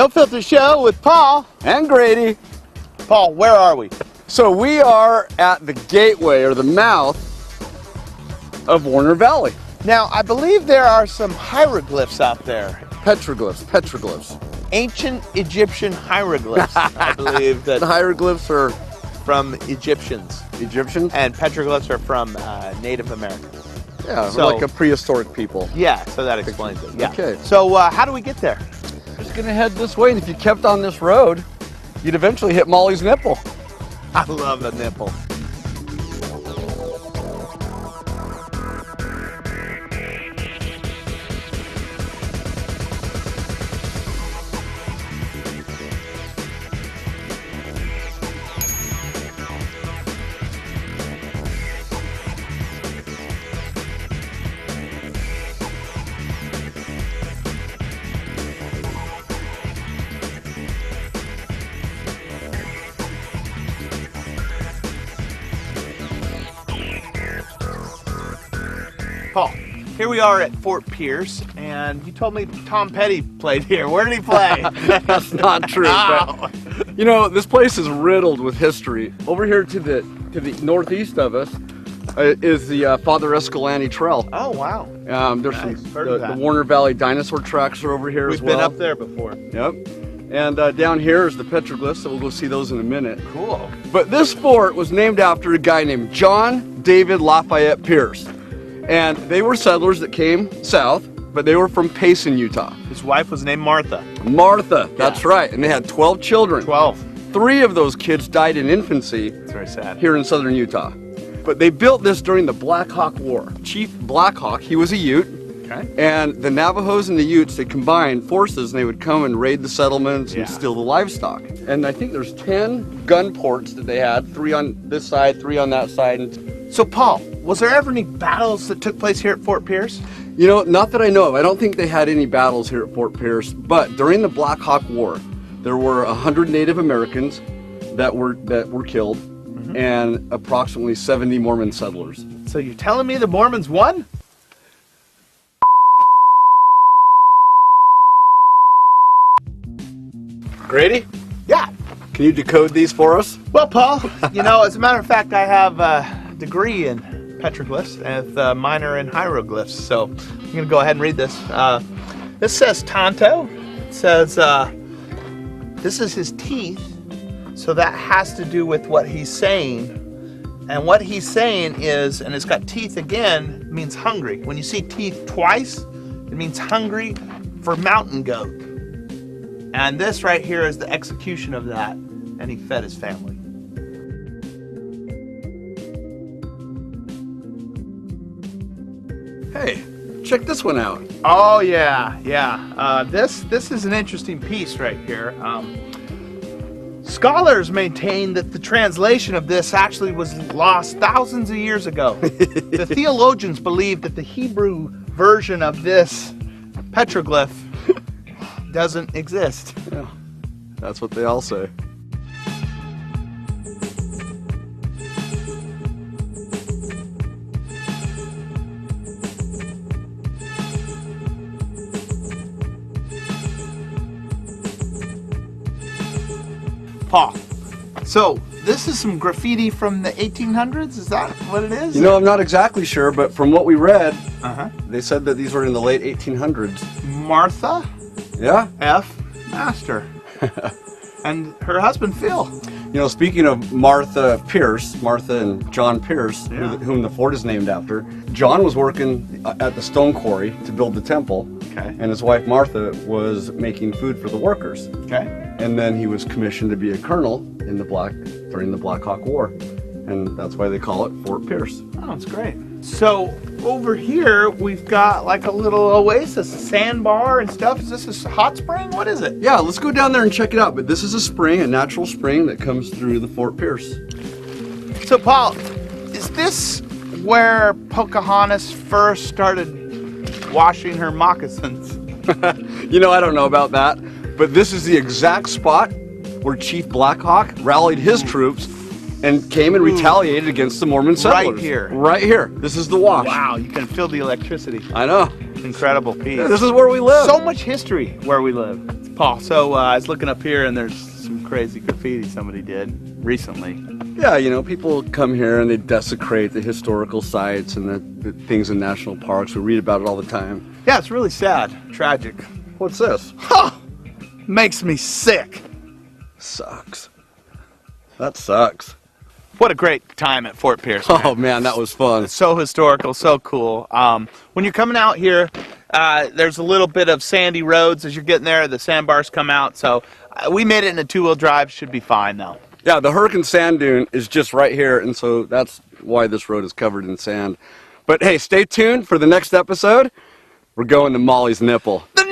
No Filter Show with Paul and Grady. Paul, where are we? So we are at the gateway or the mouth of Warner Valley. Now, I believe there are some hieroglyphs out there. Petroglyphs. Ancient Egyptian hieroglyphs. I believe that the hieroglyphs are from Egyptians. And petroglyphs are from Native Americans. Yeah, so, like a prehistoric people. Yeah, so that explains it. Yeah. Okay. So how do we get there? Just gonna head this way, and if you kept on this road, you'd eventually hit Molly's nipple. I love a nipple. Paul, here we are at Fort Pearce, and you told me Tom Petty played here. Where did he play? That's not true. Oh. But, you know, this place is riddled with history. Over here to the northeast of us is the Father Escalante Trail. Oh, wow. There's nice. the Warner Valley dinosaur tracks are over here as well. We've been up there before. Yep. And down here is the petroglyphs, so we'll go see those in a minute. Cool. But this fort was named after a guy named John David Lafayette Pierce. And they were settlers that came south, but they were from Payson, Utah. His wife was named Martha. Martha, that's right. And they had 12 children. 12. 3 of those kids died in infancy. It's very sad. Here in southern Utah. But they built this during the Black Hawk War. Chief Black Hawk, he was a Ute. Okay. And the Navajos and the Utes, they combined forces, and they would come and raid the settlements and steal the livestock. And I think there's 10 gun ports that they had, 3 on this side, 3 on that side. So Paul, was there ever any battles that took place here at Fort Pearce? You know, not that I know of. I don't think they had any battles here at Fort Pearce, but during the Black Hawk War, there were 100 Native Americans that were killed, and approximately 70 Mormon settlers. So you're telling me the Mormons won? Grady? Yeah. Can you decode these for us? Well, Paul, you know, as a matter of fact, I have a degree in petroglyphs and a minor in hieroglyphs. So I'm going to go ahead and read this. This says Tonto. It says this is his teeth. So that has to do with what he's saying. And what he's saying is, and it's got teeth again, means hungry. When you see teeth twice, it means hungry for mountain goat. And this right here is the execution of that. And he fed his family. Hey, check this one out. Oh yeah. This is an interesting piece right here. Scholars maintain that the translation of this actually was lost thousands of years ago. The theologians believe that the Hebrew version of this petroglyph doesn't exist. Yeah, that's what they all say. Paul, so this is some graffiti from the 1800s? Is that what it is? You know, I'm not exactly sure, but from what we read, they said that these were in the late 1800s. Martha? Yeah. F. Master. And her husband, Phil. You know, speaking of Martha and John Pierce, whom the fort is named after, John was working at the stone quarry to build the temple. Okay. And his wife Martha was making food for the workers. Okay. And then he was commissioned to be a colonel in during the Black Hawk War. And that's why they call it Fort Pearce. Oh, that's great. So over here we've got like a little oasis, a sandbar and stuff. Is this a hot spring? What is it? Yeah, let's go down there and check it out. But this is a spring, a natural spring that comes through the Fort Pearce. So Paul, is this where Pocahontas first started washing her moccasins? You know, I don't know about that, but this is the exact spot where Chief Black Hawk rallied his troops and came and retaliated against the Mormon settlers. Right here. Right here. This is the wash. Wow, you can feel the electricity. I know. Incredible piece. Yeah, this is where we live. So much history where we live. It's Paul, so I was looking up here and there's some crazy graffiti somebody did recently. Yeah, you know, people come here and they desecrate the historical sites and the things in national parks. We read about it all the time. Yeah, it's really sad, tragic. What's this? Huh! Makes me sick. Sucks. That sucks. What a great time at Fort Pearce. Man. Oh man, that was fun. It's so historical, so cool. When you're coming out here, there's a little bit of sandy roads as you're getting there. The sandbars come out, so we made it in a two-wheel drive. Should be fine though. Yeah, the Hurricane Sand Dune is just right here, and so that's why this road is covered in sand. But hey, stay tuned for the next episode. We're going to Molly's Nipple. The